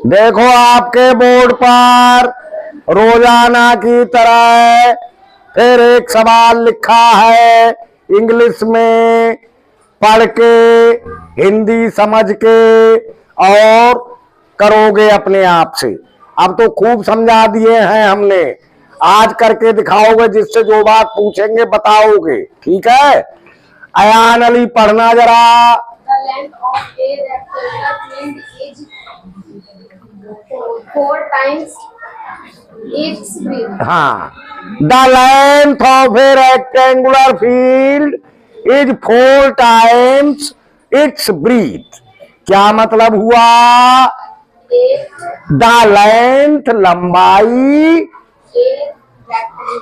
देखो आपके बोर्ड पर रोजाना की तरह फिर एक सवाल लिखा है इंग्लिश में, पढ़ के हिंदी समझ के और करोगे अपने आप से। अब तो खूब समझा दिए हैं हमने, आज करके दिखाओगे, जिससे जो बात पूछेंगे बताओगे, ठीक है। अयान अली पढ़ना जरा। The length of a rectangular field is 4 times its breadth. हाँ, the length of a rectangular field is 4 times its breadth. क्या मतलब हुआ? द लेंथ लंबाई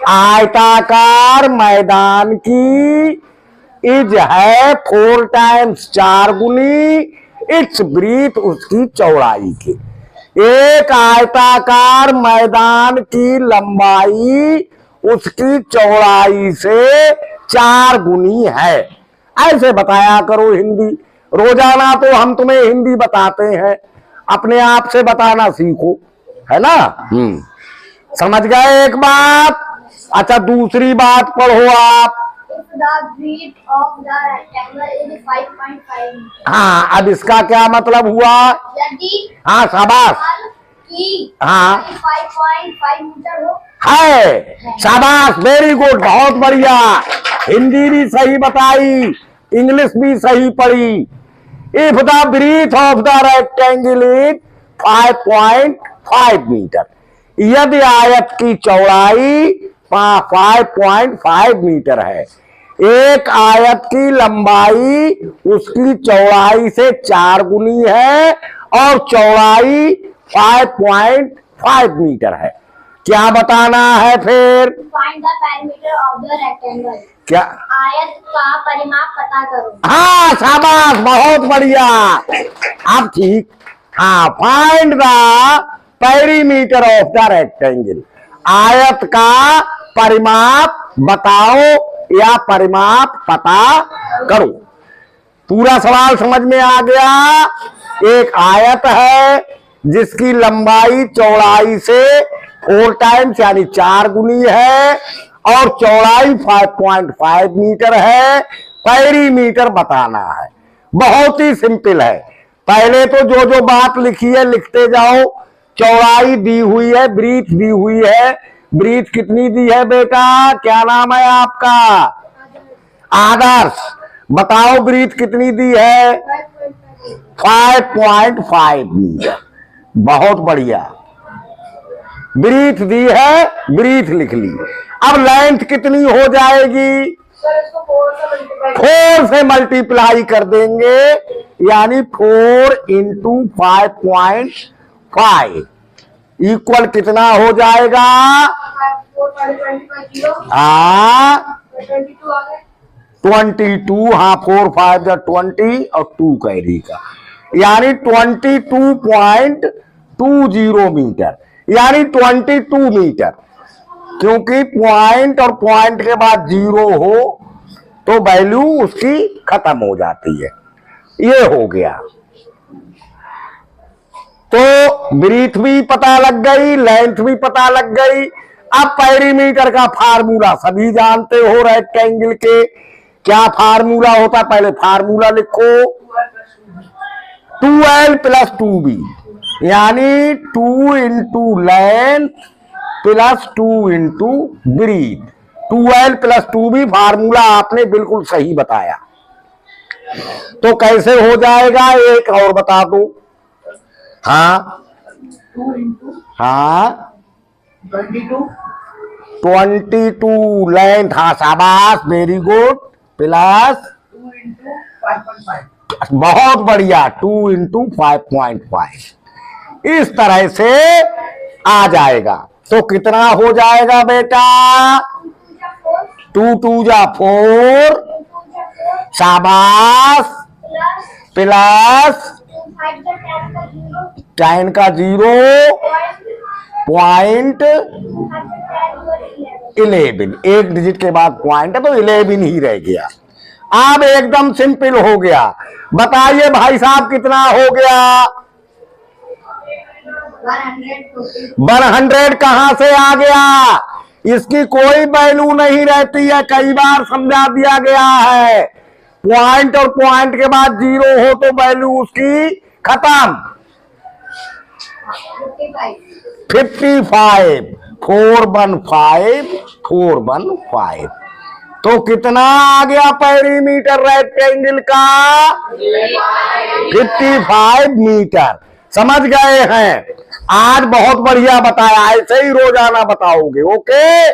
आयताकार मैदान की इज है 4 टाइम्स 4 गुनी इट्स ब्रीथ उसकी चौड़ाई के। एक आयताकार मैदान की लंबाई उसकी चौड़ाई से 4 गुनी है। ऐसे बताया करो हिंदी। रोजाना तो हम तुम्हें हिंदी बताते हैं, अपने आप से बताना सीखो, है ना। समझ गए एक बात। अच्छा, दूसरी बात पढ़ो आप। The breadth of the rectangle is 5.5 meter. हाँ, अब इसका क्या मतलब हुआ? यदि हाँ, शाबाश। की हाँ 5.5 मीटर हो है, शाबाश, वेरी गुड, बहुत बढ़िया। हिंदी भी सही बताई, इंग्लिश भी सही पढ़ी। If the breadth of the rectangle is 5.5 metre, यदि आयत की चौड़ाई 5.5 मीटर है, एक आयत की लंबाई उसकी चौड़ाई से 4 गुनी है और चौड़ाई 5.5 मीटर है। क्या बताना है फिर? Find the perimeter of the rectangle. क्या? आयत का परिमाप पता करो। हाँ, शाबाश, बहुत बढ़िया। अब ठीक। हाँ, find the perimeter of the rectangle, आयत का परिमाप बताओ या परिमाप पता करो। पूरा सवाल समझ में आ गया। एक आयत है जिसकी लंबाई चौड़ाई से 4 टाइम्स यानी 4 गुनी है और चौड़ाई 5.5 मीटर है। पेरीमीटर बताना है। बहुत ही सिंपल है। पहले तो जो जो बात लिखी है लिखते जाओ। चौड़ाई दी हुई है, ब्रीथ दी हुई है। ब्रीथ कितनी दी है बेटा? क्या नाम है आपका? आदर्श। बताओ ब्रीथ कितनी दी है? 5.5 मीटर। बहुत बढ़िया, ब्रीथ दी है, ब्रीथ लिख ली। अब लेंथ कितनी हो जाएगी? 4 से मल्टीप्लाई कर देंगे, यानी 4 इंटू 5.5 इक्वल कितना हो जाएगा? 22। हाँ, 4 5 20 और 2 कैरी का, यानी 22.20 मीटर, यानी 22 मीटर। क्योंकि पॉइंट और पॉइंट के बाद 0 हो तो वैल्यू उसकी खत्म हो जाती है। ये हो गया। तो ब्रीथ भी पता लग गई, लेंथ भी पता लग गई। अब पेरीमीटर का फार्मूला सभी जानते हो। रेक्टेंगल के क्या फार्मूला होता? पहले फार्मूला लिखो। 2L + 2B, यानी 2 into length plus 2 into breadth. 2L + 2B formula आपने बिल्कुल सही बताया। तो कैसे हो जाएगा? एक और बता दो। हाँ 2 इंटू हाँ 22 लेंथ। हाँ, शाबाश, वेरी गुड। Plus 2 into 5.5। बहुत बढ़िया, 2 इंटू 5.5। इस तरह से आ जाएगा। तो कितना हो जाएगा बेटा? 2 2 जा 4, शाबाश, प्लस 10 का 0 पॉइंट 11। एक डिजिट के बाद पॉइंट है तो 11 ही रह गया। अब एकदम सिंपल हो गया। बताइए भाई साहब कितना हो गया? 100 कहां से आ गया? इसकी कोई वैल्यू नहीं रहती है, कई बार समझा दिया गया है। पॉइंट और पॉइंट के बाद 0 हो तो वैल्यू उसकी खत्म। 55 415 तो कितना आ गया पेरीमीटर रेक्टेंगल का? 55 मीटर। समझ गए हैं? आज बहुत बढ़िया बताया, ऐसे ही रोजाना बताओगे। ओके।